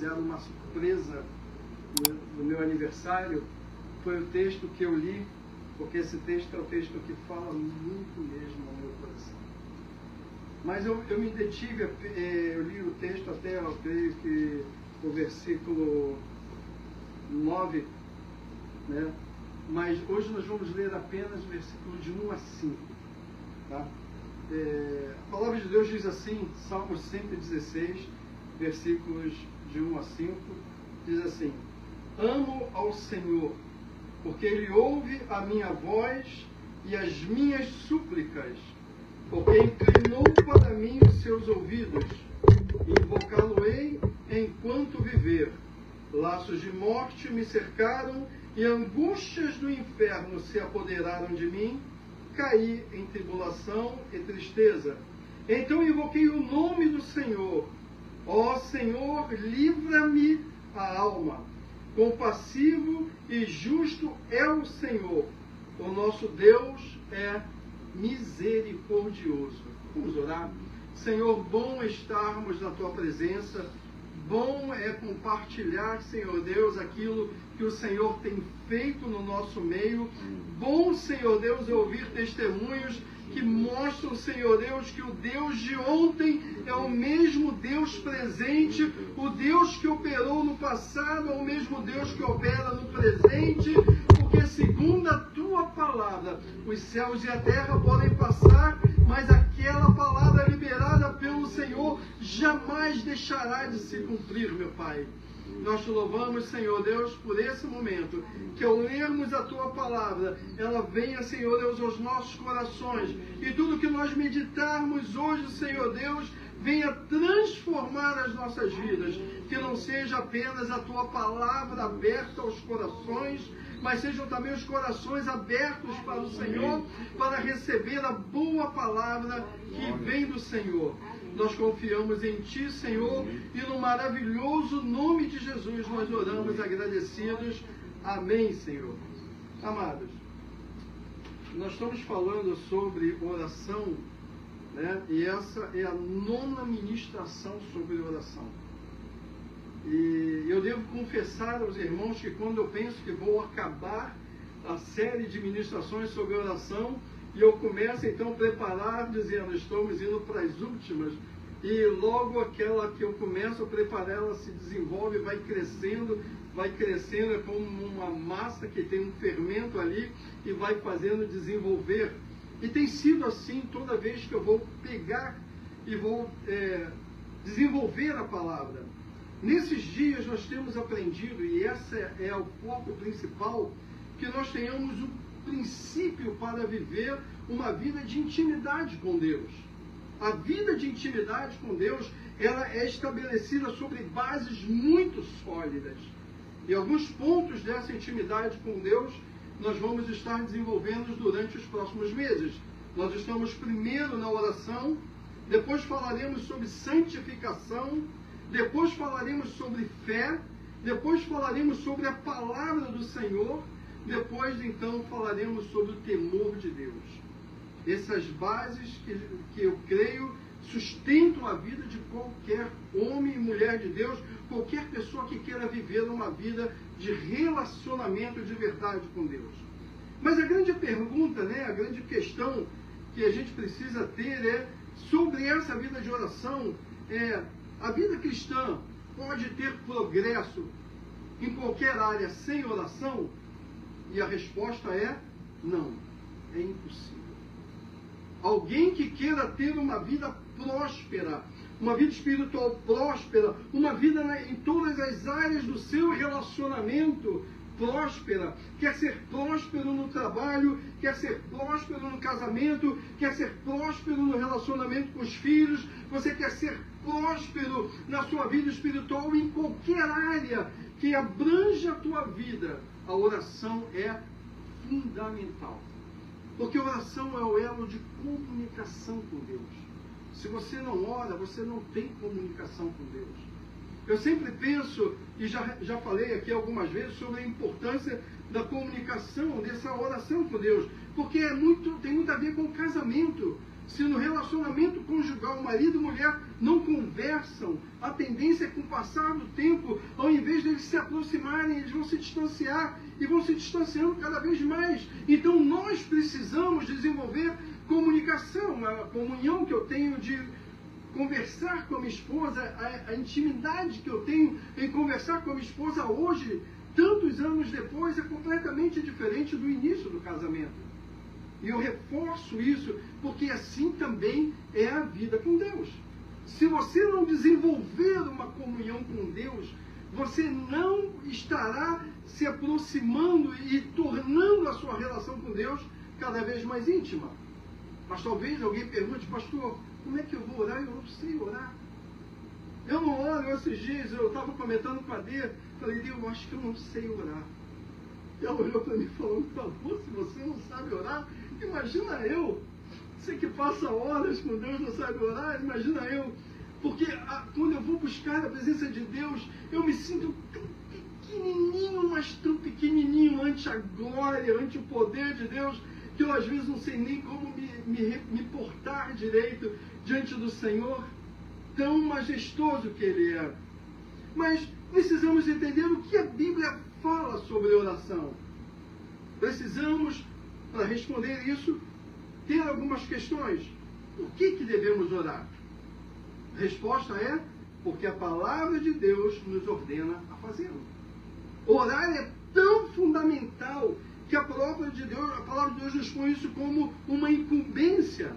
fizeram uma surpresa no meu aniversário, foi o texto que eu li, porque esse texto é o texto que fala muito mesmo ao meu coração. Mas eu me detive, eu li o texto até, eu creio que o versículo 9, né? Mas hoje nós vamos ler apenas o versículo de 1 a 5. Tá? A palavra de Deus diz assim, Salmos 116, versículos de 1 a 5, diz assim: amo ao Senhor, porque Ele ouve a minha voz e as minhas súplicas, porque inclinou para mim os seus ouvidos. Invocá-lo-ei enquanto viver. Laços de morte me cercaram e angústias do inferno se apoderaram de mim. Caí em tribulação e tristeza. Então invoquei o nome do Senhor. Ó Senhor, livra-me a alma. Compassivo e justo é o Senhor. O nosso Deus é misericordioso. Vamos orar? Senhor, bom estarmos na Tua presença. Bom é compartilhar, Senhor Deus, aquilo que o Senhor tem feito no nosso meio. Bom, Senhor Deus, é ouvir testemunhos que mostram, Senhor Deus, que o Deus de ontem é o mesmo Deus presente, o Deus que operou no passado é o mesmo Deus que opera no presente, porque segundo a Tua palavra, os céus e a terra podem passar, mas aquela palavra liberada pelo Senhor jamais deixará de se cumprir, meu Pai. Nós te louvamos, Senhor Deus, por esse momento, que ao lermos a Tua palavra, ela venha, Senhor Deus, aos nossos corações, e tudo que nós meditarmos hoje, Senhor Deus, venha transformar as nossas vidas, que não seja apenas a Tua palavra aberta aos corações, mas sejam também os corações abertos para o Senhor, para receber a boa palavra que vem do Senhor. Nós confiamos em Ti, Senhor, e no maravilhoso nome de Jesus nós oramos agradecidos. Amém, Senhor. Amados, nós estamos falando sobre oração, né? E essa é a 9ª ministração sobre oração. E eu devo confessar aos irmãos que quando eu penso que vou acabar a série de ministrações sobre oração, e eu começo então a preparar, dizendo, estamos indo para as últimas, e logo aquela que eu começo a preparar, ela se desenvolve, vai crescendo, é como uma massa que tem um fermento ali, e vai fazendo desenvolver. E tem sido assim toda vez que eu vou pegar e vou desenvolver a palavra. Nesses dias nós temos aprendido, e esse é o foco principal, que nós tenhamos um princípio para viver uma vida de intimidade com Deus. A vida de intimidade com Deus, ela é estabelecida sobre bases muito sólidas. E alguns pontos dessa intimidade com Deus nós vamos estar desenvolvendo durante os próximos meses. Nós estamos primeiro na oração, depois falaremos sobre santificação, depois falaremos sobre fé, depois falaremos sobre a palavra do Senhor, depois então falaremos sobre o temor de Deus. Essas bases que eu creio sustentam a vida de qualquer homem e mulher de Deus, qualquer pessoa que queira viver uma vida de relacionamento de verdade com Deus. Mas a grande pergunta, né, a grande questão que a gente precisa ter é sobre essa vida de oração. A vida cristã pode ter progresso em qualquer área sem oração? E a resposta é não, é impossível. Alguém que queira ter uma vida próspera, uma vida espiritual próspera, uma vida em todas as áreas do seu relacionamento próspera, quer ser próspero no trabalho, quer ser próspero no casamento, quer ser próspero no relacionamento com os filhos, você quer ser próspero na sua vida espiritual, em qualquer área que abrange a tua vida, a oração é fundamental. Porque a oração é o elo de comunicação com Deus. Se você não ora, você não tem comunicação com Deus. Eu sempre penso, e já falei aqui algumas vezes, sobre a importância da comunicação, dessa oração com Deus. Porque tem muito a ver com o casamento. Se no relacionamento conjugal, marido e mulher não conversam, a tendência é que com o passar do tempo, ao invés de eles se aproximarem, eles vão se distanciar e vão se distanciando cada vez mais. Então nós precisamos desenvolver comunicação, a comunhão que eu tenho de conversar com a minha esposa, a intimidade que eu tenho em conversar com a minha esposa hoje, tantos anos depois, é completamente diferente do início do casamento. E eu reforço isso, porque assim também é a vida com Deus. Se você não desenvolver uma comunhão com Deus, você não estará se aproximando e tornando a sua relação com Deus cada vez mais íntima. Mas talvez alguém pergunte, pastor, como é que eu vou orar? Eu não sei orar. Eu não oro. Esses dias eu estava comentando com a Dê, falei, Deus, eu acho que eu não sei orar. E ela olhou para mim e falou, por favor, se você não sabe orar, imagina eu. Você que passa horas com Deus não sabe orar, imagina eu. Porque quando eu vou buscar a presença de Deus, eu me sinto tão pequenininho, mas tão pequenininho ante a glória, ante o poder de Deus, que eu às vezes não sei nem como me portar direito diante do Senhor, tão majestoso que Ele é. Mas precisamos entender o que a Bíblia fala sobre oração. Precisamos, para responder isso, ter algumas questões. Por que devemos orar? A resposta é porque a palavra de Deus nos ordena a fazê-lo. Orar é tão fundamental que a palavra de Deus nos põe isso como uma incumbência.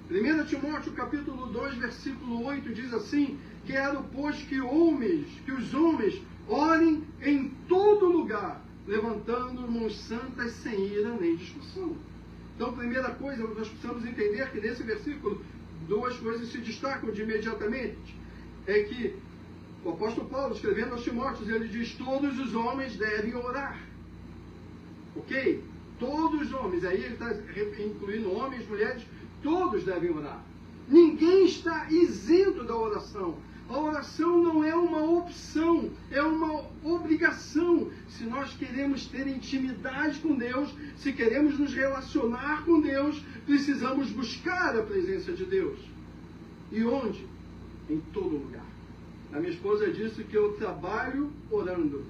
1 Timóteo capítulo 2, versículo 8 diz assim, quero, pois, que os homens orem em todo lugar, levantando mãos santas sem ira nem discussão. Então, primeira coisa, nós precisamos entender que nesse versículo, duas coisas se destacam de imediatamente. É que o apóstolo Paulo, escrevendo aos Timóteos, ele diz, todos os homens devem orar. Ok? Todos os homens, aí ele está incluindo homens, mulheres, todos devem orar. Ninguém está isento da oração. A oração não é uma opção, é uma obrigação. Se nós queremos ter intimidade com Deus, se queremos nos relacionar com Deus, precisamos buscar a presença de Deus. E onde? Em todo lugar. A minha esposa disse que eu trabalho orando.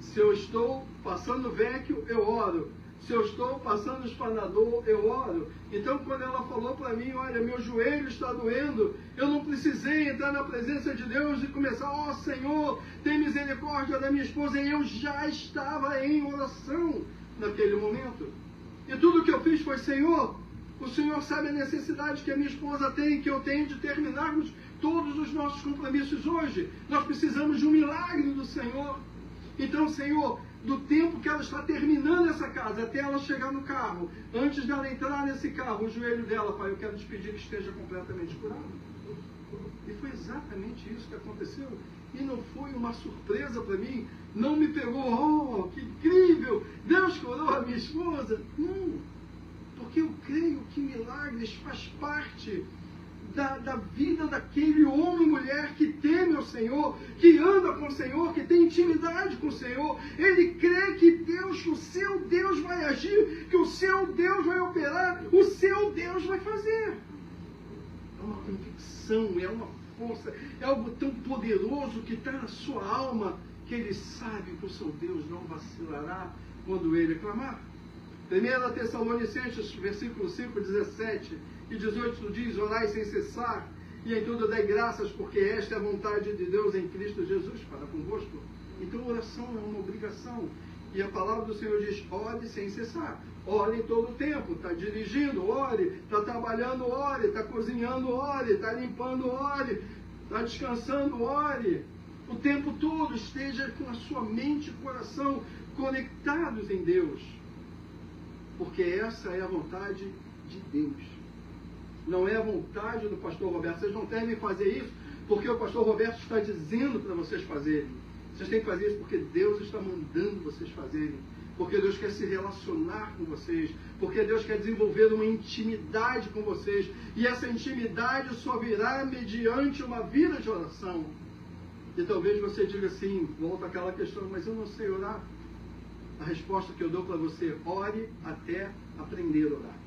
Se eu estou passando vecchio, eu oro. Se eu estou passando espanador, eu oro. Então, quando ela falou para mim, olha, meu joelho está doendo, eu não precisei entrar na presença de Deus e começar, ó Senhor, tem misericórdia da minha esposa. E eu já estava em oração naquele momento. E tudo que eu fiz foi, Senhor, o Senhor sabe a necessidade que a minha esposa tem, que eu tenho de terminarmos todos os nossos compromissos hoje. Nós precisamos de um milagre do Senhor. Então, Senhor, do tempo que ela está terminando essa casa, até ela chegar no carro, antes dela entrar nesse carro, o joelho dela, Pai, eu quero te pedir que esteja completamente curado. E foi exatamente isso que aconteceu. E não foi uma surpresa para mim, não me pegou, oh, que incrível, Deus curou a minha esposa. Não, porque eu creio que milagres faz parte da vida daquele homem e mulher que teme ao Senhor, que anda com o Senhor, que tem intimidade com o Senhor. Ele crê que Deus, o seu Deus vai agir, que o seu Deus vai operar, o seu Deus vai fazer. É uma convicção, é uma força, é algo tão poderoso que está na sua alma, que ele sabe que o seu Deus não vacilará quando ele clamar. 1 Tessalonicenses, versículo 5, 17 e 18 diz, orai sem cessar, e em tudo dai graças, porque esta é a vontade de Deus em Cristo Jesus para convosco. Então oração é uma obrigação. E a palavra do Senhor diz, ore sem cessar. Ore em todo o tempo. Está dirigindo, ore. Está trabalhando, ore. Está cozinhando, ore. Está limpando, ore. Está descansando, ore. O tempo todo esteja com a sua mente e coração conectados em Deus. Porque essa é a vontade de Deus. Não é a vontade do pastor Roberto. Vocês não devem fazer isso porque o pastor Roberto está dizendo para vocês fazerem. Vocês têm que fazer isso porque Deus está mandando vocês fazerem. Porque Deus quer se relacionar com vocês. Porque Deus quer desenvolver uma intimidade com vocês. E essa intimidade só virá mediante uma vida de oração. E talvez você diga assim, volta àquela questão, mas eu não sei orar. A resposta que eu dou para você, ore até aprender a orar.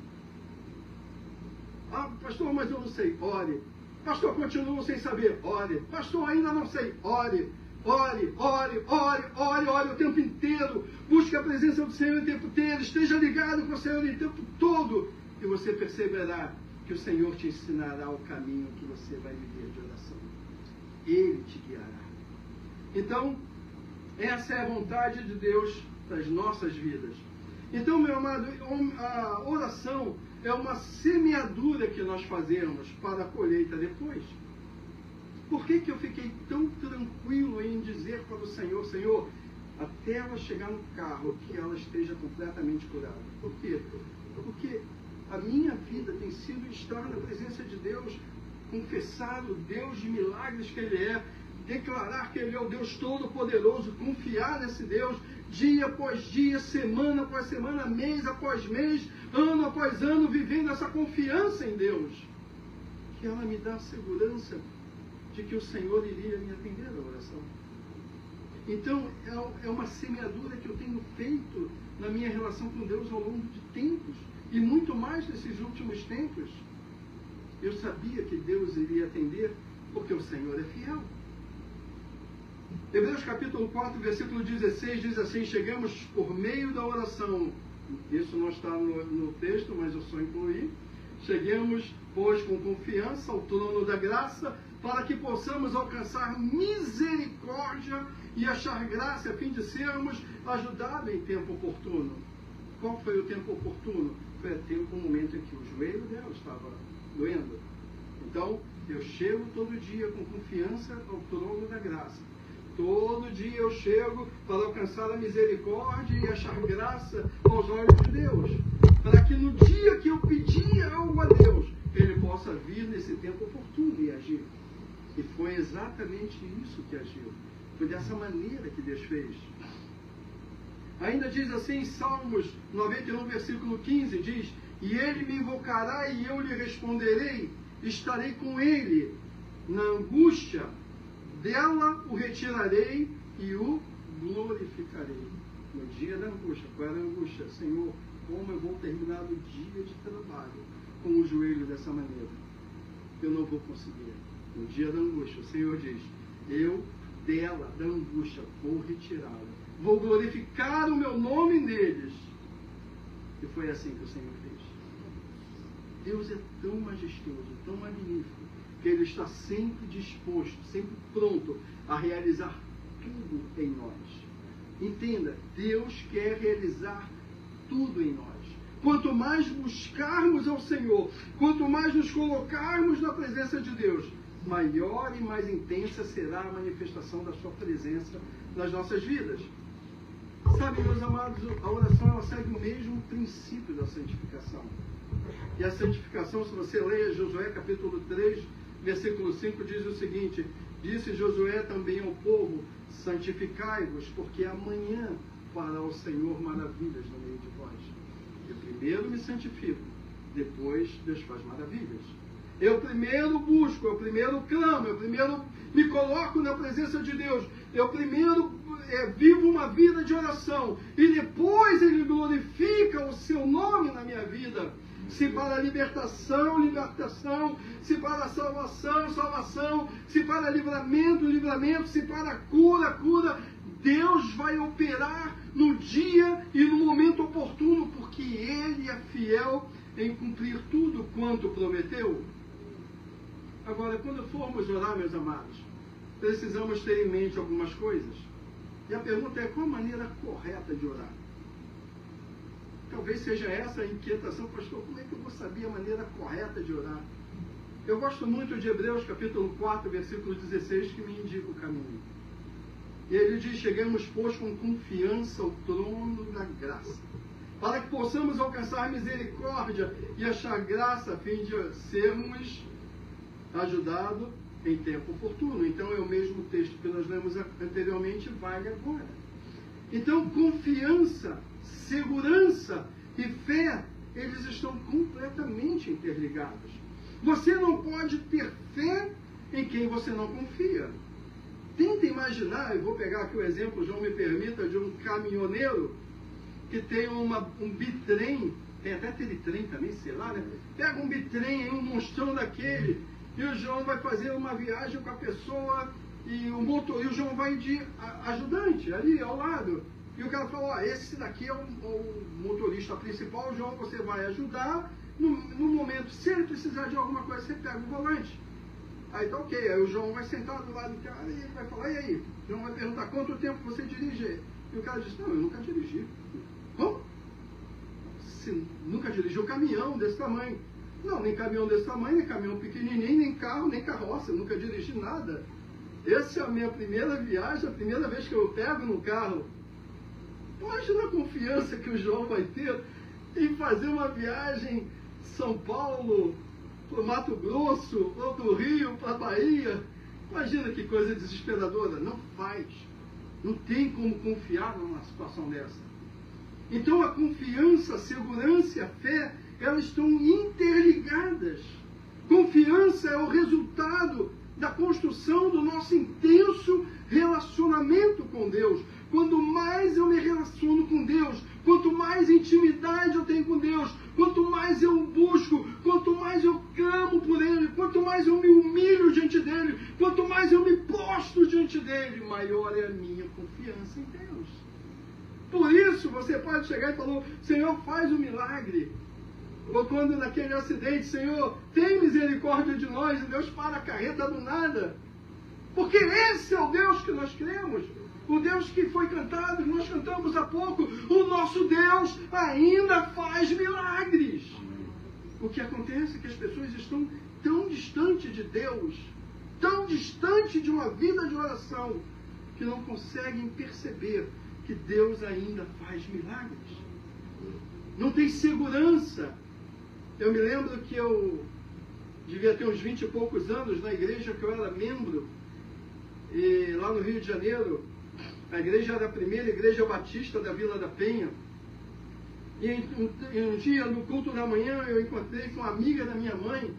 Ah, pastor, mas eu não sei. Ore Pastor, continuo sem saber. Ore. Pastor, ainda não sei. Ore. Ore, ore, ore, ore, ore o tempo inteiro. Busque a presença do Senhor o tempo inteiro. Esteja ligado com o Senhor o tempo todo. E você perceberá que o Senhor te ensinará o caminho que você vai viver de oração. Ele te guiará. Então, essa é a vontade de Deus para as nossas vidas. Então, meu amado, a oração é uma semeadura que nós fazemos para a colheita depois. Por que eu fiquei tão tranquilo em dizer para o Senhor, Senhor, até ela chegar no carro, que ela esteja completamente curada? Por quê? Porque a minha vida tem sido estar na presença de Deus, confessar o Deus de milagres que Ele é, declarar que Ele é o Deus Todo-Poderoso, confiar nesse Deus, dia após dia, semana após semana, mês após mês, ano após ano, vivendo essa confiança em Deus, que ela me dá segurança de que o Senhor iria me atender à oração. Então, é uma semeadura que eu tenho feito na minha relação com Deus ao longo de tempos, e muito mais nesses últimos tempos. Eu sabia que Deus iria atender, porque o Senhor é fiel. Hebreus capítulo 4, versículo 16, diz assim: chegamos por meio da oração, isso não está no texto, mas eu só incluí, cheguemos, pois, com confiança ao trono da graça, para que possamos alcançar misericórdia e achar graça, a fim de sermos ajudados em tempo oportuno. Qual foi o tempo oportuno? Foi o momento em que o joelho dela estava doendo. Então, eu chego todo dia com confiança ao trono da graça. Todo dia eu chego para alcançar a misericórdia e achar graça aos olhos de Deus. Para que no dia que eu pedir algo a Deus, Ele possa vir nesse tempo oportuno e agir. E foi exatamente isso que agiu. Foi dessa maneira que Deus fez. Ainda diz assim em Salmos 91, versículo 15, diz: e Ele me invocará e eu lhe responderei, estarei com Ele na angústia, dela o retirarei e o glorificarei. No dia da angústia, qual era a angústia? Senhor, como eu vou terminar o dia de trabalho com o joelho dessa maneira? Eu não vou conseguir. No dia da angústia, o Senhor diz: eu dela, da angústia, vou retirá-la. Vou glorificar o meu nome neles. E foi assim que o Senhor fez. Deus é tão majestoso, tão magnífico, que Ele está sempre disposto, sempre pronto a realizar tudo em nós. Entenda, Deus quer realizar tudo em nós. Quanto mais buscarmos ao Senhor, quanto mais nos colocarmos na presença de Deus, maior e mais intensa será a manifestação da sua presença nas nossas vidas. Sabe, meus amados, a oração ela segue o mesmo princípio da santificação. E a santificação, se você ler Josué capítulo 3, versículo 5, diz o seguinte: disse Josué também ao povo: santificai-vos, porque amanhã fará o Senhor maravilhas no meio de vós. Eu primeiro me santifico, depois Deus faz maravilhas. Eu primeiro busco, eu primeiro clamo, eu primeiro me coloco na presença de Deus, eu primeiro vivo uma vida de oração, e depois Ele glorifica o seu nome na minha vida. Se para libertação, libertação, se para salvação, salvação, se para livramento, livramento, se para cura, cura, Deus vai operar no dia e no momento oportuno, porque Ele é fiel em cumprir tudo quanto prometeu. Agora, quando formos orar, meus amados, precisamos ter em mente algumas coisas. E a pergunta é: qual a maneira correta de orar? Talvez seja essa a inquietação, pastor, como é que eu vou saber a maneira correta de orar? Eu gosto muito de Hebreus capítulo 4, versículo 16, que me indica o caminho. E ele diz: chegamos, pois, com confiança ao trono da graça, para que possamos alcançar misericórdia e achar graça, a fim de sermos ajudados em tempo oportuno. Então é o mesmo texto que nós lemos anteriormente, vale agora. Então, confiança, segurança e fé, eles estão completamente interligados. Você não pode ter fé em quem você não confia. Tenta imaginar, eu vou pegar aqui o exemplo, João me permita, de um caminhoneiro que tem um bitrem, tem até teletrem também, sei lá, né? Pega um bitrem, um monstrão daquele, e o João vai fazer uma viagem com a pessoa, e o João vai de ajudante, ali ao lado. E o cara falou, ó, esse daqui é o motorista principal, João, você vai ajudar, no momento, se ele precisar de alguma coisa, você pega o volante. Aí tá ok, aí o João vai sentar do lado do cara e ele vai falar, e aí? O João vai perguntar, quanto tempo você dirige? E o cara diz, não, eu nunca dirigi. Como? Você nunca dirigiu caminhão desse tamanho? Não, nem caminhão desse tamanho, nem caminhão pequenininho, nem carro, nem carroça, eu nunca dirigi nada. Essa é a minha primeira viagem, a primeira vez que eu pego no carro. Imagina a confiança que o João vai ter em fazer uma viagem São Paulo para o Mato Grosso, ou do Rio para a Bahia. Imagina que coisa desesperadora. Não faz. Não tem como confiar numa situação dessa. Então a confiança, a segurança e a fé, elas estão interligadas. Confiança é o resultado da construção do nosso intenso relacionamento com Deus. Quanto mais eu me relaciono com Deus, quanto mais intimidade eu tenho com Deus, quanto mais eu busco, quanto mais eu clamo por Ele, quanto mais eu me humilho diante dEle, quanto mais eu me posto diante dEle, maior é a minha confiança em Deus. Por isso você pode chegar e falar, Senhor, faz um milagre. Ou quando naquele acidente, Senhor, tem misericórdia de nós, e Deus para a carreta do nada. Porque esse é o Deus que nós cremos. O Deus que foi cantado, nós cantamos há pouco, o nosso Deus ainda faz milagres. O que acontece é que as pessoas estão tão distantes de Deus, tão distantes de uma vida de oração, que não conseguem perceber que Deus ainda faz milagres. Não tem segurança. Eu me lembro que eu devia ter uns 20 e poucos anos na igreja que eu era membro, e lá no Rio de Janeiro. A igreja era a primeira igreja batista da Vila da Penha. E um dia, no culto da manhã, eu encontrei com uma amiga da minha mãe.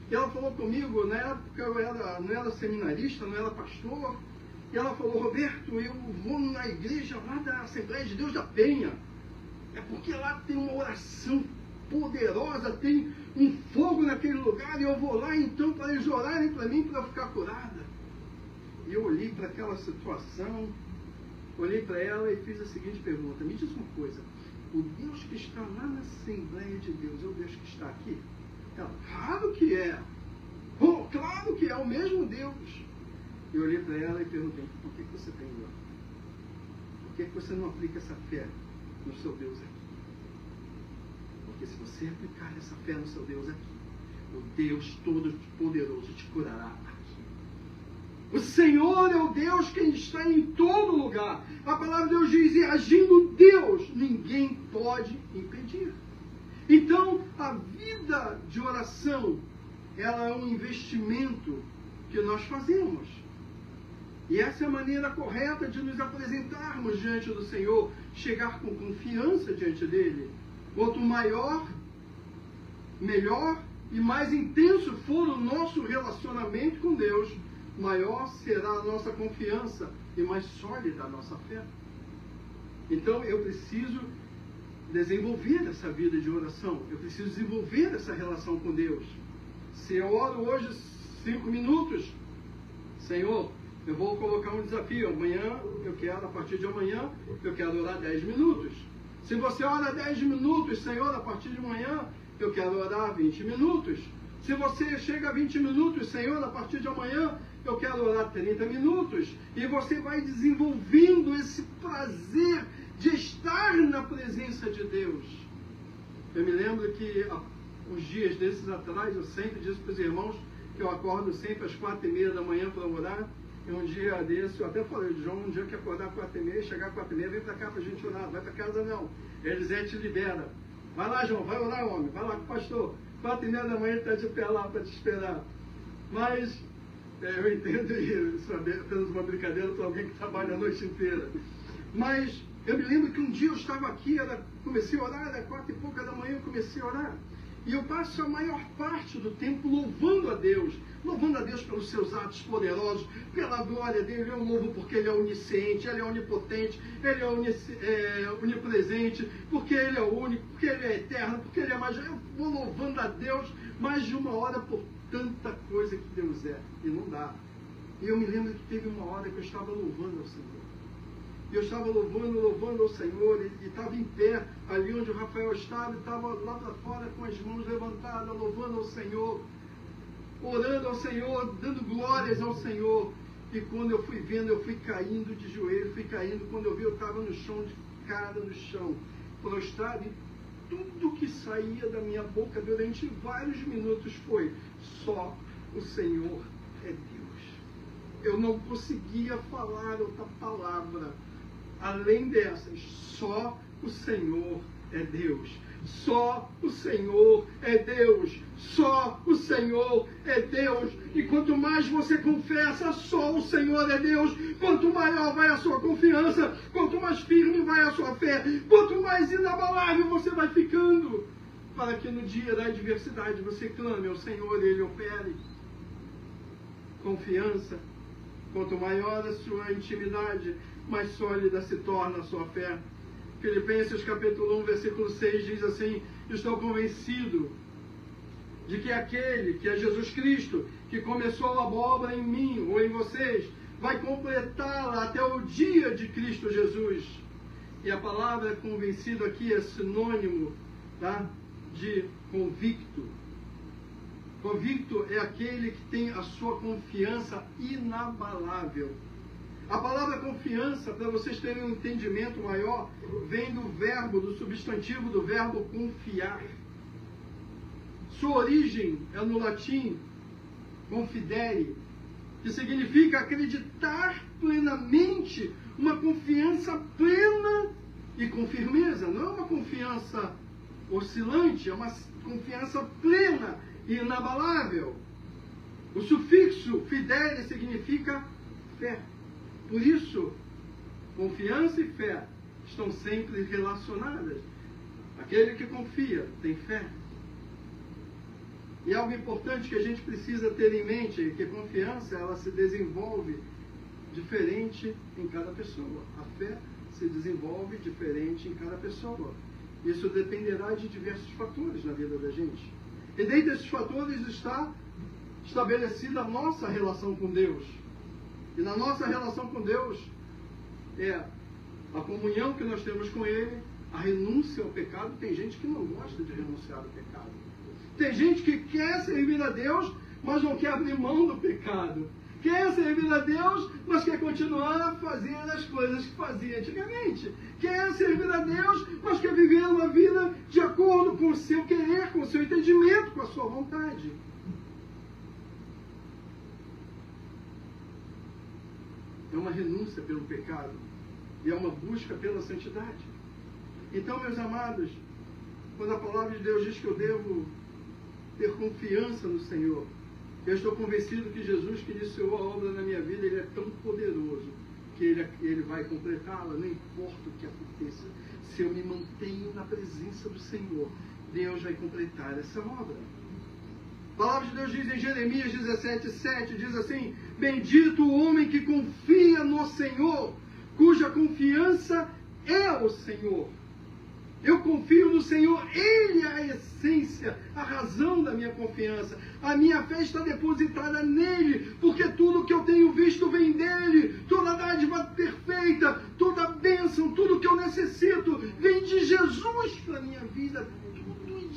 E ela falou comigo, na época eu não era seminarista, não era pastor. E ela falou, Roberto, eu vou na igreja lá da Assembleia de Deus da Penha. É porque lá tem uma oração poderosa, tem um fogo naquele lugar. E eu vou lá então para eles orarem para mim, para eu ficar curada. E eu olhei para aquela situação, olhei para ela e fiz a seguinte pergunta, me diz uma coisa, o Deus que está lá na Assembleia de Deus é o Deus que está aqui? Ela, claro que é. Oh, claro que é o mesmo Deus. Eu olhei para ela e perguntei, por que você tem lá? Por que você não aplica essa fé no seu Deus aqui? Porque se você aplicar essa fé no seu Deus aqui, o Deus Todo-Poderoso te curará aqui. O Senhor é o Deus que está em todo lugar. A palavra de Deus diz, e agindo Deus, ninguém pode impedir. Então, a vida de oração, ela é um investimento que nós fazemos. E essa é a maneira correta de nos apresentarmos diante do Senhor, chegar com confiança diante dEle. Quanto maior, melhor e mais intenso for o nosso relacionamento com Deus, maior será a nossa confiança e mais sólida a nossa fé. Então eu preciso desenvolver essa vida de oração, eu preciso desenvolver essa relação com Deus. Se eu oro hoje 5 minutos, Senhor, eu vou colocar um desafio, amanhã eu quero, a partir de amanhã, eu quero orar 10 minutos. Se você ora 10 minutos, Senhor, a partir de amanhã, eu quero orar 20 minutos. Se você chega a 20 minutos, Senhor, a partir de amanhã, eu quero orar 30 minutos. E você vai desenvolvendo esse prazer de estar na presença de Deus. Eu me lembro que uns dias desses atrás, eu sempre disse para os irmãos que eu acordo sempre às 4h30 da manhã para orar. E um dia desse, eu até falei, João, um dia que acordar às 4h30, chegar às 4h30, vem para cá para a gente orar. Vai para casa não. Elisete te libera. Vai lá, João, vai orar, homem. Vai lá com o pastor. 4h30 da manhã ele está de pé lá para te esperar. Mas eu entendo isso, é apenas uma brincadeira para alguém que trabalha a noite inteira. Mas eu me lembro que um dia eu estava aqui, comecei a orar, era 4 e pouca da manhã, eu comecei a orar. E eu passo a maior parte do tempo louvando a Deus pelos seus atos poderosos, pela glória dele. Eu louvo porque ele é onisciente, ele é onipotente, ele é onipresente, porque ele é único, porque ele é eterno, porque ele é mais. Eu vou louvando a Deus mais de 1 hora por tanta coisa que Deus é, e não dá. E eu me lembro que teve uma hora que eu estava louvando ao Senhor. E eu estava louvando ao Senhor, e estava em pé, ali onde o Rafael estava, e estava lá para fora com as mãos levantadas, louvando ao Senhor, orando ao Senhor, dando glórias ao Senhor. E quando eu fui vendo, eu fui caindo de joelho, fui caindo. Quando eu vi, eu estava no chão, de cara no chão, prostrado, e tudo que saía da minha boca durante vários minutos foi: só o Senhor é Deus. Eu não conseguia falar outra palavra além dessas: só o Senhor é Deus. Só o Senhor é Deus. Só o Senhor é Deus. E quanto mais você confessa, só o Senhor é Deus, quanto maior vai a sua confiança, quanto mais firme vai a sua fé, quanto mais inabalável você vai ficando, para que no dia da adversidade você clame ao Senhor e Ele opere. Confiança. Quanto maior a sua intimidade, mais sólida se torna a sua fé. Filipenses capítulo 1, versículo 6 diz assim: estou convencido de que aquele, que é Jesus Cristo, que começou a boa obra em mim ou em vocês, vai completá-la até o dia de Cristo Jesus. E a palavra convencido aqui é sinônimo, tá, de convicto. Convicto é aquele que tem a sua confiança inabalável. A palavra confiança, para vocês terem um entendimento maior, vem do verbo, do substantivo do verbo confiar. Sua origem é no latim confidere, que significa acreditar plenamente, uma confiança plena e com firmeza. Não é uma confiança oscilante, é uma confiança plena e inabalável. O sufixo fidere significa fé. Por isso, confiança e fé estão sempre relacionadas. Aquele que confia tem fé. E algo importante que a gente precisa ter em mente é que a confiança, ela se desenvolve diferente em cada pessoa. A fé se desenvolve diferente em cada pessoa. Isso dependerá de diversos fatores na vida da gente. E dentre esses fatores está estabelecida a nossa relação com Deus. E na nossa relação com Deus é a comunhão que nós temos com Ele, a renúncia ao pecado. Tem gente que não gosta de renunciar ao pecado. Tem gente que quer servir a Deus, mas não quer abrir mão do pecado. Quer servir a Deus, mas quer continuar a fazer as coisas que fazia antigamente. Quer servir a Deus, mas quer viver uma vida de acordo com o seu querer, com o seu entendimento, com a sua vontade. É uma renúncia pelo pecado e é uma busca pela santidade. Então, meus amados, quando a palavra de Deus diz que eu devo ter confiança no Senhor, eu estou convencido que Jesus, que iniciou a obra na minha vida, Ele é tão poderoso que Ele vai completá-la, não importa o que aconteça. Se eu me mantenho na presença do Senhor, Deus vai completar essa obra. A palavra de Deus diz em Jeremias 17:7, diz assim: bendito o homem que confia no Senhor, cuja confiança é o Senhor. Eu confio no Senhor, Ele é a essência, a razão da minha confiança. A minha fé está depositada nele, porque tudo que eu tenho visto vem dele. Toda dádiva perfeita, toda bênção, tudo que eu necessito vem de Jesus para a minha vida.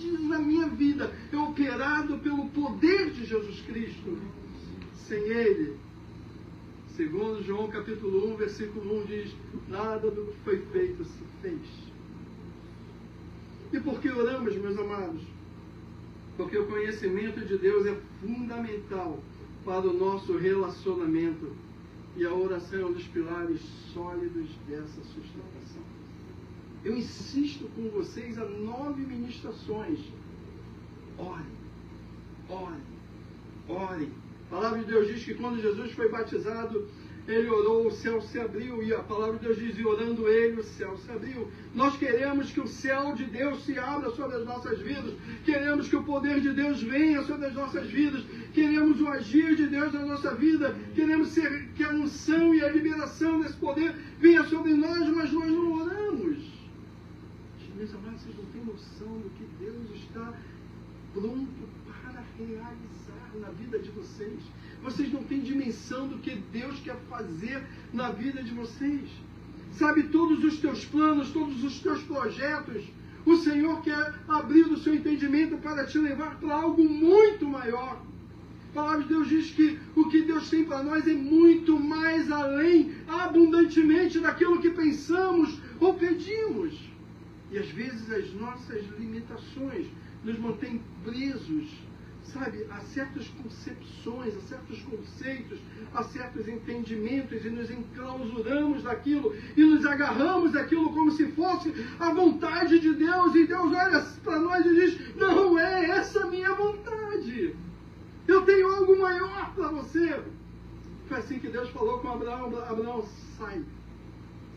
Tudo na minha vida é operado pelo poder de Jesus Cristo. Sem Ele, segundo João capítulo 1, versículo 1 diz: nada do que foi feito se fez. E por que oramos, meus amados? Porque o conhecimento de Deus é fundamental para o nosso relacionamento. E a oração é um dos pilares sólidos dessa sustentação. Eu insisto com vocês há 9 ministrações. Ore, ore, ore. A palavra de Deus diz que quando Jesus foi batizado, Ele orou, o céu se abriu, e a palavra de Deus diz, e orando Ele, o céu se abriu. Nós queremos que o céu de Deus se abra sobre as nossas vidas, queremos que o poder de Deus venha sobre as nossas vidas, queremos o agir de Deus na nossa vida, queremos que a unção e a liberação desse poder venha sobre nós, mas nós não oramos. Meus amados, vocês não têm noção do que Deus está pronto para para realizar na vida de vocês. Vocês não têm dimensão do que Deus quer fazer na vida de vocês. Sabe, todos os teus planos, todos os teus projetos, o Senhor quer abrir o seu entendimento para te levar para algo muito maior. A palavra de Deus diz que o que Deus tem para nós é muito mais além, abundantemente daquilo que pensamos ou pedimos. E às vezes as nossas limitações nos mantêm presos, sabe, a certas concepções, a certos conceitos, a certos entendimentos, e nos enclausuramos daquilo e nos agarramos daquilo como se fosse a vontade de Deus, e Deus olha para nós e diz: não é essa a minha vontade, eu tenho algo maior para você. Foi assim que Deus falou com Abraão: Abraão, sai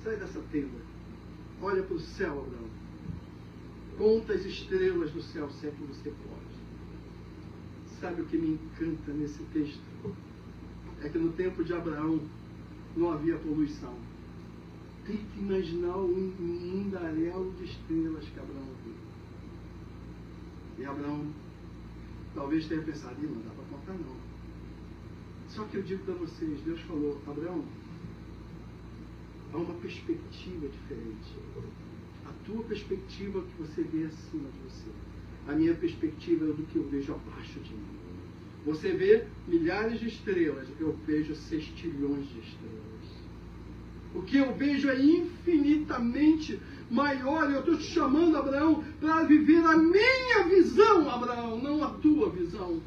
dessa tenda, olha para o céu, Abraão, conta as estrelas do céu, se é que você pode. Sabe o que me encanta nesse texto? É que no tempo de Abraão não havia poluição. Tente imaginar um mundaréu de estrelas que Abraão viu. E Abraão talvez tenha pensado: não dá para contar não. Só que eu digo para vocês, Deus falou: Abraão, há uma perspectiva diferente. A tua perspectiva que você vê acima de você. A minha perspectiva é do que eu vejo abaixo de mim. Você vê milhares de estrelas, eu vejo sextilhões de estrelas. O que eu vejo é infinitamente maior. Eu estou te chamando, Abraão, para viver a minha visão, Abraão, não a tua visão.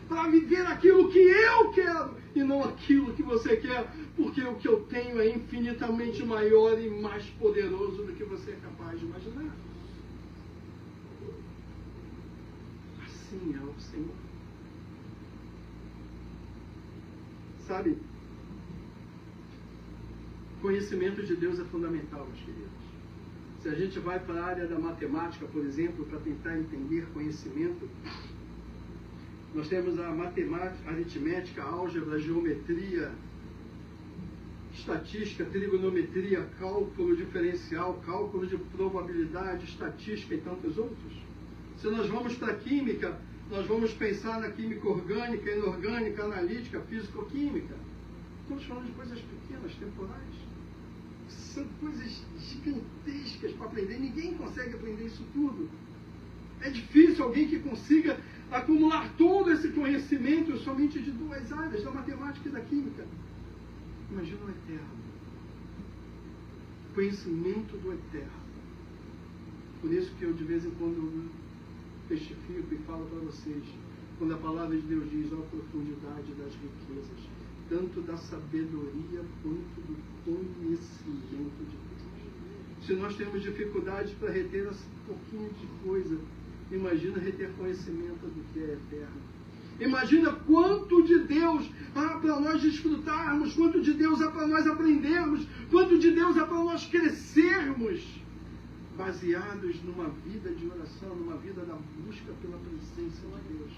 Para viver aquilo que eu quero e não aquilo que você quer, porque o que eu tenho é infinitamente maior e mais poderoso do que você é capaz de imaginar. Assim é o Senhor. Sabe, conhecimento de Deus é fundamental, meus queridos. Se a gente vai para a área da matemática, por exemplo, para tentar entender conhecimento, nós temos a matemática, a aritmética, a álgebra, a geometria, estatística, trigonometria, cálculo diferencial, cálculo de probabilidade, estatística e tantos outros. Se nós vamos para a química, nós vamos pensar na química orgânica, inorgânica, analítica, físico-química. Estamos falando de coisas pequenas, temporais. São coisas gigantescas para aprender. Ninguém consegue aprender isso tudo. É difícil alguém que consiga acumular todo esse conhecimento somente de duas áreas, da matemática e da química. Imagina o eterno. Conhecimento do eterno. Por isso que eu de vez em quando testifico e falo para vocês, quando a palavra de Deus diz: ó, profundidade das riquezas, tanto da sabedoria quanto do conhecimento de Deus. Se nós temos dificuldades para reter esse pouquinho de coisa, imagina reter conhecimento do que é eterno. Imagina quanto de Deus há para nós desfrutarmos, quanto de Deus há para nós aprendermos, quanto de Deus há para nós crescermos, baseados numa vida de oração, numa vida da busca pela presença de Deus.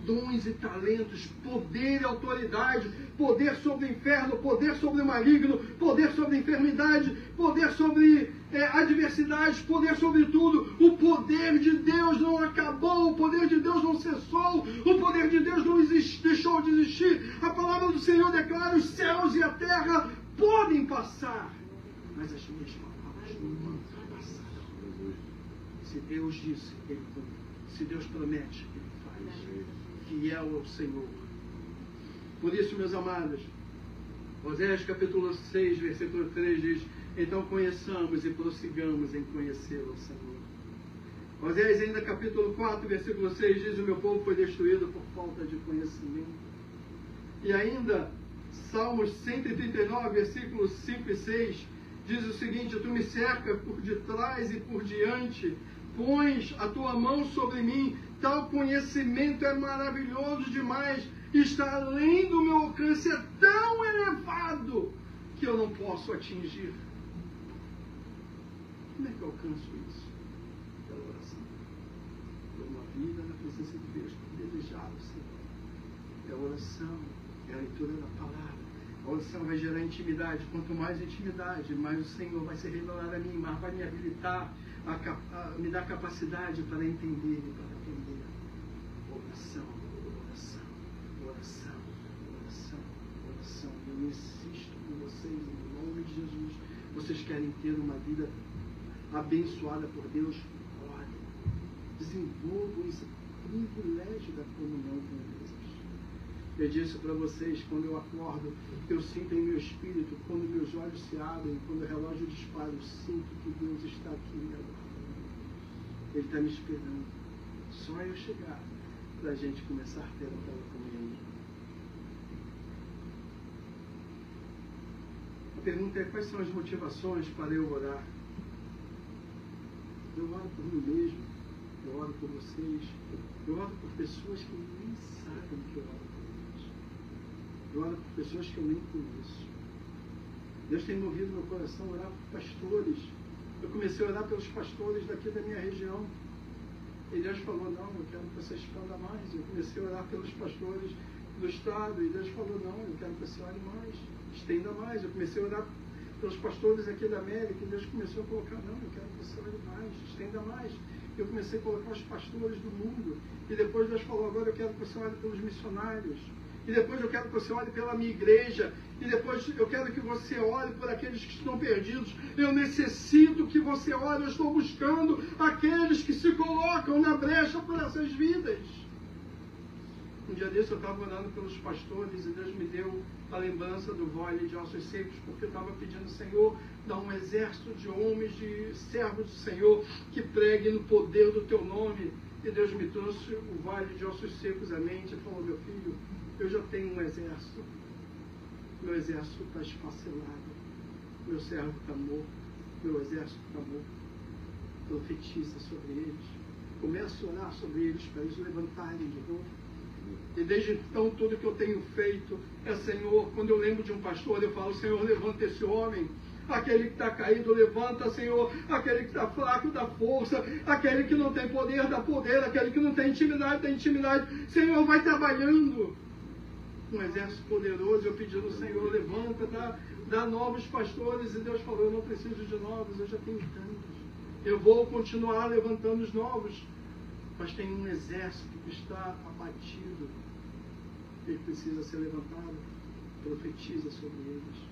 Dons e talentos, poder e autoridade, poder sobre o inferno, poder sobre o maligno, poder sobre a enfermidade, poder sobre adversidades, poder sobre tudo. O poder de Deus não acabou, o poder de Deus não cessou, o poder de Deus não deixou de existir. A palavra do Senhor declara: os céus e a terra podem passar, mas as minhas palavras não passarão. Se Deus disse, Ele cumpre. Se Deus promete, Ele faz. Fiel ao Senhor. Por isso, meus amados, Oséias capítulo 6, versículo 3 diz: então conheçamos e prossigamos em conhecer o Senhor. Oséias ainda capítulo 4, versículo 6 diz: o meu povo foi destruído por falta de conhecimento. E ainda Salmos 139, versículos 5 e 6 diz o seguinte: tu me cercas por detrás e por diante, pões a tua mão sobre mim. Tal conhecimento é maravilhoso demais, está além do meu alcance, é tão elevado que eu não posso atingir. Como é que eu alcanço isso? Pela oração. Por uma vida na presença de Deus, desejado, Senhor. É a oração, é a leitura da palavra. A oração vai gerar intimidade. Quanto mais intimidade, mais o Senhor vai se revelar a mim, mais vai me habilitar, me dar capacidade para entender e para aprender. Oração, oração, oração, oração, oração. Eu insisto com vocês, em nome de Jesus. Vocês querem ter uma vida abençoada por Deus? Orem. Desenvolvam esse privilégio da comunhão com Deus. Eu disse para vocês, quando eu acordo, eu sinto em meu espírito, quando meus olhos se abrem, quando o relógio dispara, eu sinto que Deus está aqui me aguardando. Ele está me esperando. Só eu chegar para a gente começar a ter aquela comunhão. A pergunta é: quais são as motivações para eu orar? Eu oro por mim mesmo, eu oro por vocês, eu oro por pessoas que nem sabem que eu oro por eles. Eu oro por pessoas que eu nem conheço. Deus tem movido meu coração a orar por pastores. Eu comecei a orar pelos pastores daqui da minha região. E Deus falou: não, eu quero que você expanda mais. Eu comecei a orar pelos pastores do estado. E Deus falou: não, eu quero que você ore mais, estenda mais. Eu comecei a orar pelos pastores aqui da América. E Deus começou a colocar: não, eu quero que você ore mais, estenda mais. Eu comecei a colocar os pastores do mundo. E depois Deus falou: agora eu quero que você ore pelos missionários. E depois eu quero que você ore pela minha igreja. E depois eu quero que você ore por aqueles que estão perdidos. Eu necessito que você ore. Eu estou buscando aqueles que se colocam na brecha por essas vidas. Um dia desse eu estava orando pelos pastores e Deus me deu a lembrança do vale de Ossos Secos, porque eu estava pedindo: Senhor, dá um exército de homens, de servos do Senhor, que preguem no poder do Teu nome. E Deus me trouxe o vale de Ossos Secos à mente e falou: meu filho, eu já tenho um exército. Meu exército está esfacelado. Meu servo está morto. Meu exército está morto. Profetiza sobre eles. Começa a orar sobre eles para eles levantarem de novo. E desde então tudo que eu tenho feito é: Senhor, quando eu lembro de um pastor, eu falo: Senhor, levanta esse homem. Aquele que está caído, levanta, Senhor. Aquele que está fraco, dá força. Aquele que não tem poder, dá poder. Aquele que não tem intimidade, dá intimidade. Senhor, vai trabalhando. Um exército poderoso. Eu pedi no Senhor: levanta, dá novos pastores. E Deus falou: eu não preciso de novos, eu já tenho tantos. Eu vou continuar levantando os novos. Mas tem um exército que está abatido. Ele precisa ser levantado. Profetiza sobre eles.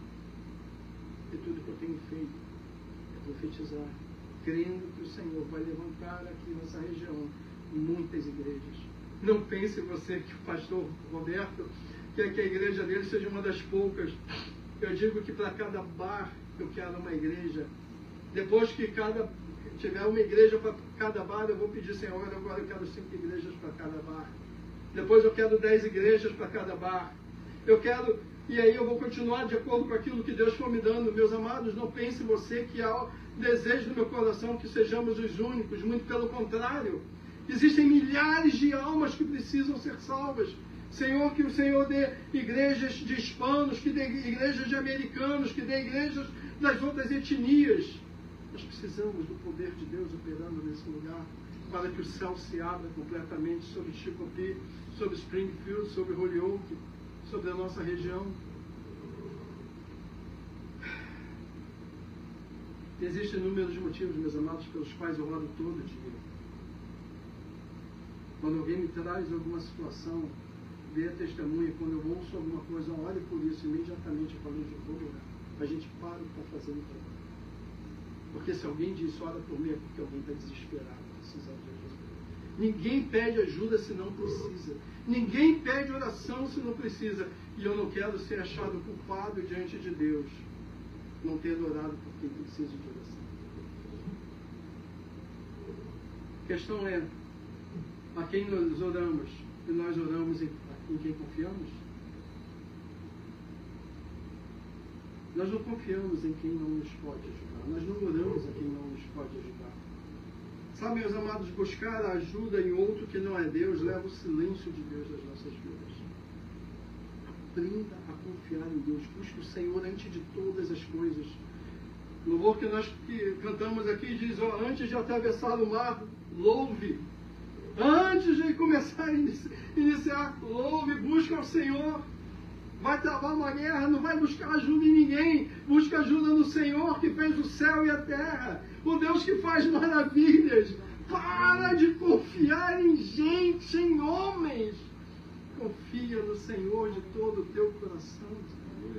E tudo que eu tenho feito é profetizar, crendo que o Senhor vai levantar aqui nessa região muitas igrejas. Não pense você que o pastor Roberto quer que a igreja dele seja uma das poucas. Eu digo que para cada bar eu quero uma igreja. Depois que tiver uma igreja para cada bar, eu vou pedir: Senhor, agora eu quero 5 igrejas para cada bar. Depois eu quero 10 igrejas para cada bar. Eu quero... E aí eu vou continuar de acordo com aquilo que Deus for me dando. Meus amados, não pense você que há o desejo do meu coração que sejamos os únicos. Muito pelo contrário. Existem milhares de almas que precisam ser salvas. Senhor, que o Senhor dê igrejas de hispanos, que dê igrejas de americanos, que dê igrejas das outras etnias. Nós precisamos do poder de Deus operando nesse lugar, para que o céu se abra completamente sobre Chicopee, sobre Springfield, sobre Holyoke, sobre a nossa região. Existem inúmeros motivos, meus amados, pelos quais eu oro todo dia. Quando alguém me traz alguma situação, dê a testemunha. Quando eu ouço alguma coisa, ore por isso. Imediatamente eu falo: eu vou orar. A gente para o que está fazendo para orar. Porque se alguém diz: ora por mim, é porque alguém está desesperado, precisando de ajuda. Ninguém pede ajuda se não precisa. Ninguém pede oração se não precisa. E eu não quero ser achado culpado diante de Deus, não tendo orado por quem precisa de oração. A questão é: a quem nós oramos? E nós oramos em quem confiamos? Nós não confiamos em quem não nos pode ajudar. Nós não oramos a quem não nos pode ajudar. Sabe, meus amados, buscar a ajuda em outro que não é Deus leva o silêncio de Deus das nossas vidas. Aprenda a confiar em Deus. Busque o Senhor antes de todas as coisas. O louvor que nós cantamos aqui diz: antes de atravessar o mar, louve. Antes de começar a iniciar, louve, busca ao Senhor. Vai travar uma guerra, não vai buscar ajuda em ninguém. Busca ajuda no Senhor, que fez o céu e a terra. O Deus que faz maravilhas. Para de confiar em gente, em homens. Confia no Senhor de todo o teu coração,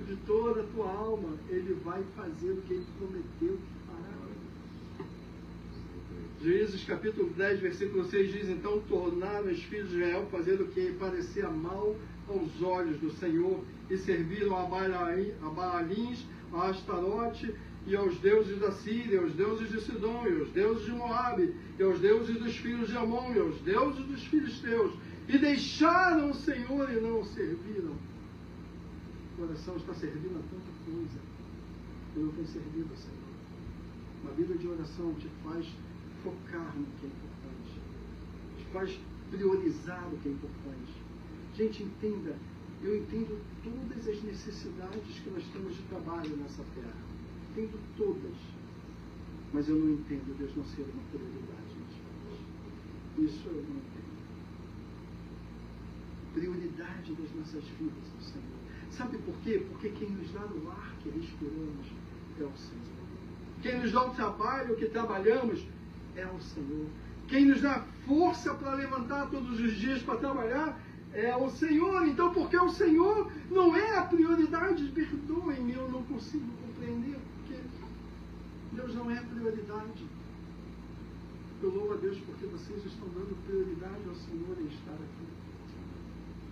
de toda a tua alma. Ele vai fazer o que Ele prometeu que fará. Juízes capítulo 10, versículo 6 diz: então tornaram os filhos de Israel fazer o que parecia mal aos olhos do Senhor, e serviram a Baalins, a Astarote, e aos deuses da Síria, aos deuses de Sidom, e aos deuses de Moabe, e aos deuses dos filhos de Amon, e aos deuses dos filisteus, e deixaram o Senhor e não o serviram. O coração está servindo a tanta coisa, e não tem servido ao Senhor. Uma vida de oração te faz focar no que é importante, te faz priorizar o que é importante. Gente, entenda, eu entendo todas as necessidades que nós temos de trabalho nessa terra. Entendo todas. Mas eu não entendo Deus não ser uma prioridade nas vidas. Isso eu não entendo. Prioridade das nossas vidas do Senhor. Sabe por quê? Porque quem nos dá o ar que respiramos é o Senhor. Quem nos dá o trabalho que trabalhamos é o Senhor. Quem nos dá força para levantar todos os dias para trabalhar é o Senhor. Então, porque o Senhor não é a prioridade, perdoem-me, eu não consigo compreender, porque Deus não é a prioridade. Eu louvo a Deus porque vocês estão dando prioridade ao Senhor em estar aqui.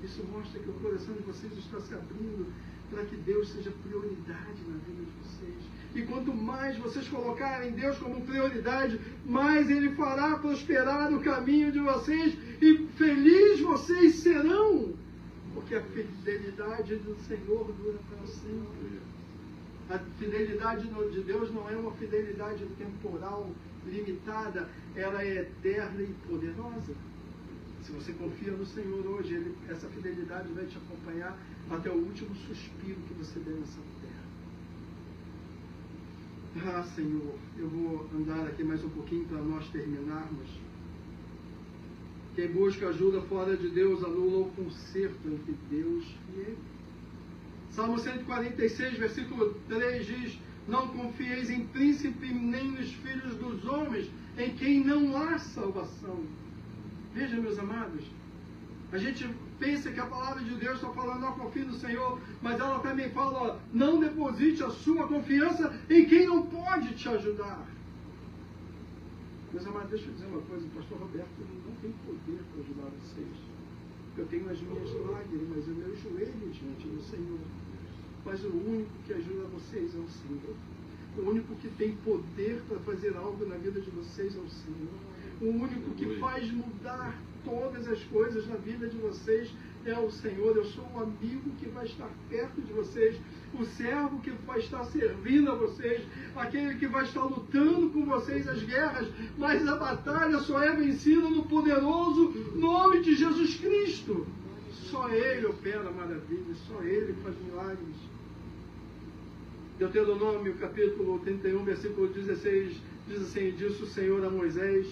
Isso mostra que o coração de vocês está se abrindo para que Deus seja prioridade na vida de vocês. E quanto mais vocês colocarem Deus como prioridade, mais Ele fará prosperar o caminho de vocês e felizes vocês serão. Porque a fidelidade do Senhor dura para sempre. A fidelidade de Deus não é uma fidelidade temporal, limitada, ela é eterna e poderosa. Se você confia no Senhor hoje, essa fidelidade vai te acompanhar até o último suspiro que você der nessa terra. Ah, Senhor, eu vou andar aqui mais um pouquinho para nós terminarmos. Quem busca ajuda fora de Deus anula o concerto entre Deus e Ele. Salmo 146, versículo 3 diz: não confieis em príncipe nem nos filhos dos homens, em quem não há salvação. Veja, meus amados, a gente pensa que a palavra de Deus está falando, não confie no Senhor, mas ela também fala, não deposite a sua confiança em quem não pode te ajudar. Meus amados, deixa eu dizer uma coisa, o pastor Roberto não tem poder para ajudar vocês. Eu tenho as minhas lágrimas, o meu joelho diante do Senhor. Mas o único que ajuda vocês é o Senhor. O único que tem poder para fazer algo na vida de vocês é o Senhor. O único que faz mudar todas as coisas na vida de vocês é o Senhor. Eu sou um amigo que vai estar perto de vocês, o servo que vai estar servindo a vocês, aquele que vai estar lutando com vocês as guerras, mas a batalha só é vencida no poderoso nome de Jesus Cristo. Só Ele opera maravilhas, só Ele faz milagres. Deuteronômio capítulo 31, versículo 16, diz assim: disse o Senhor a Moisés: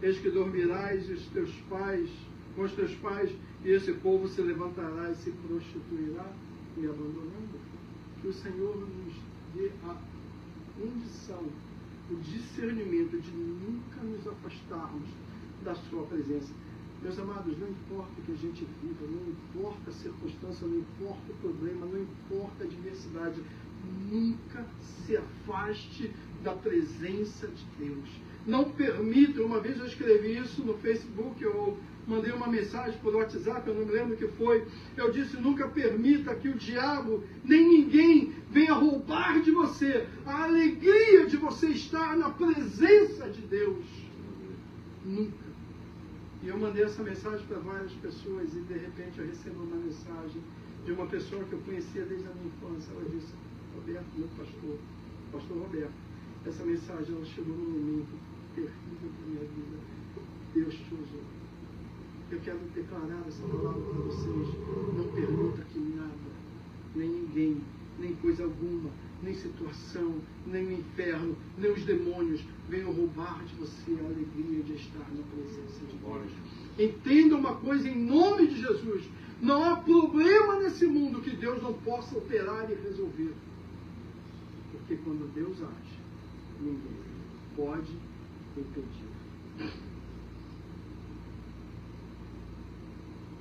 eis que dormirás com os teus pais, e esse povo se levantará e se prostituirá, me abandonando. Que o Senhor nos dê a condição, o discernimento de nunca nos afastarmos da sua presença. Meus amados, não importa o que a gente viva, não importa a circunstância, não importa o problema, não importa a adversidade, nunca se afaste da presença de Deus. Não permita, uma vez eu escrevi isso no Facebook, eu mandei uma mensagem por WhatsApp, eu não me lembro o que foi, eu disse: nunca permita que o diabo, nem ninguém, venha roubar de você a alegria de você estar na presença de Deus. Nunca. E eu mandei essa mensagem para várias pessoas e de repente eu recebo uma mensagem de uma pessoa que eu conhecia desde a minha infância. Ela disse: Roberto, meu pastor Roberto, essa mensagem ela chegou num momento terrível da minha vida. Deus te usou. Eu quero declarar essa palavra para vocês. Não permita que nada, nem ninguém, nem coisa alguma, nem situação, nem o inferno, nem os demônios venham roubar de você a alegria de estar na presença de Deus. Entenda uma coisa em nome de Jesus: não há problema nesse mundo que Deus não possa operar e resolver. Porque quando Deus age, ninguém pode impedir.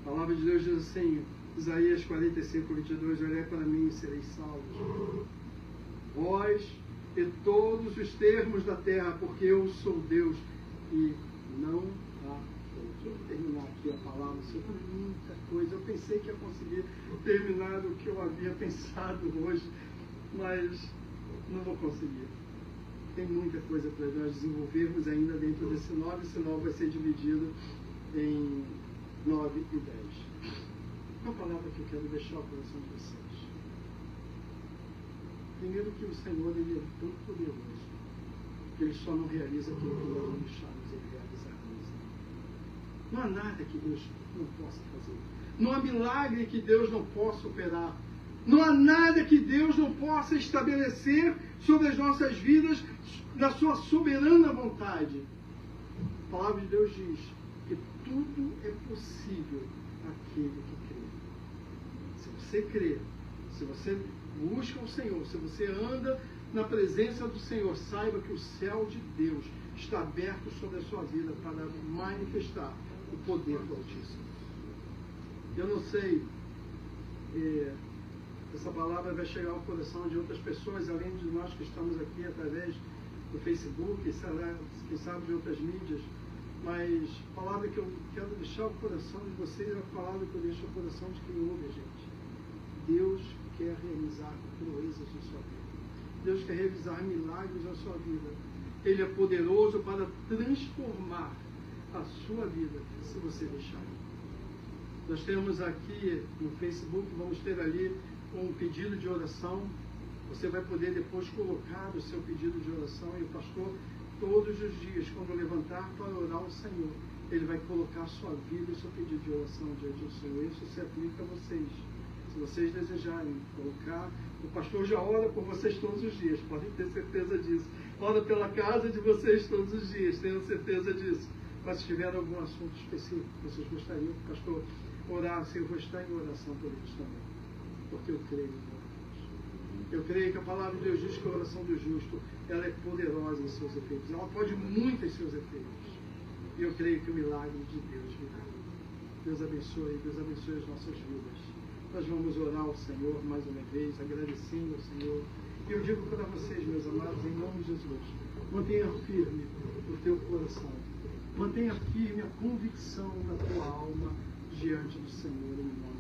A palavra de Deus diz assim, Isaías 45, 22, olhai para mim e sereis salvos. Vós e todos os termos da terra, porque eu sou Deus e não há outro. Eu vou terminar aqui a palavra sobre muita coisa. Eu pensei que ia conseguir terminar o que eu havia pensado hoje, mas não vou conseguir. Tem muita coisa para nós desenvolvermos ainda dentro desse 9, esse 9 vai ser dividido em 9 e 10. Uma palavra que eu quero deixar ao coração de vocês. Primeiro que o Senhor, Ele é tão poderoso, que Ele só não realiza aquilo que nós não deixamos Ele realizar. Não há nada que Deus não possa fazer. Não há milagre que Deus não possa operar. Não há nada que Deus não possa estabelecer sobre as nossas vidas na sua soberana vontade. A palavra de Deus diz que tudo é possível àquele que crê. Se você crê, se você busca o Senhor, se você anda na presença do Senhor, saiba que o céu de Deus está aberto sobre a sua vida para manifestar o poder do Altíssimo. Eu não sei, essa palavra vai chegar ao coração de outras pessoas, além de nós que estamos aqui através do Facebook, quem sabe de outras mídias, mas a palavra que eu quero deixar ao coração de vocês é a palavra que eu deixo ao coração de quem ouve a gente. Deus quer realizar proezas na sua vida. Deus quer realizar milagres na sua vida. Ele é poderoso para transformar a sua vida, se você deixar. Nós temos aqui no Facebook, vamos ter ali um pedido de oração. Você vai poder depois colocar o seu pedido de oração e o pastor, todos os dias, quando levantar para orar ao Senhor, ele vai colocar a sua vida e o seu pedido de oração diante do Senhor. Isso se aplica a vocês. Se vocês desejarem colocar, o pastor já ora por vocês todos os dias, podem ter certeza disso. Ora pela casa de vocês todos os dias, tenham certeza disso. Mas se tiver algum assunto específico que vocês gostariam que o pastor orasse, eu vou estar em oração por eles também. Porque eu creio em Deus. Eu creio que a palavra de Deus diz que a oração do justo, ela é poderosa em seus efeitos. Ela pode muito em seus efeitos. E eu creio que o milagre de Deus virá. Deus abençoe as nossas vidas. Nós vamos orar ao Senhor mais uma vez, agradecendo ao Senhor. E eu digo para vocês, meus amados, em nome de Jesus, mantenha firme o teu coração. Mantenha firme a convicção da tua alma diante do Senhor, em nome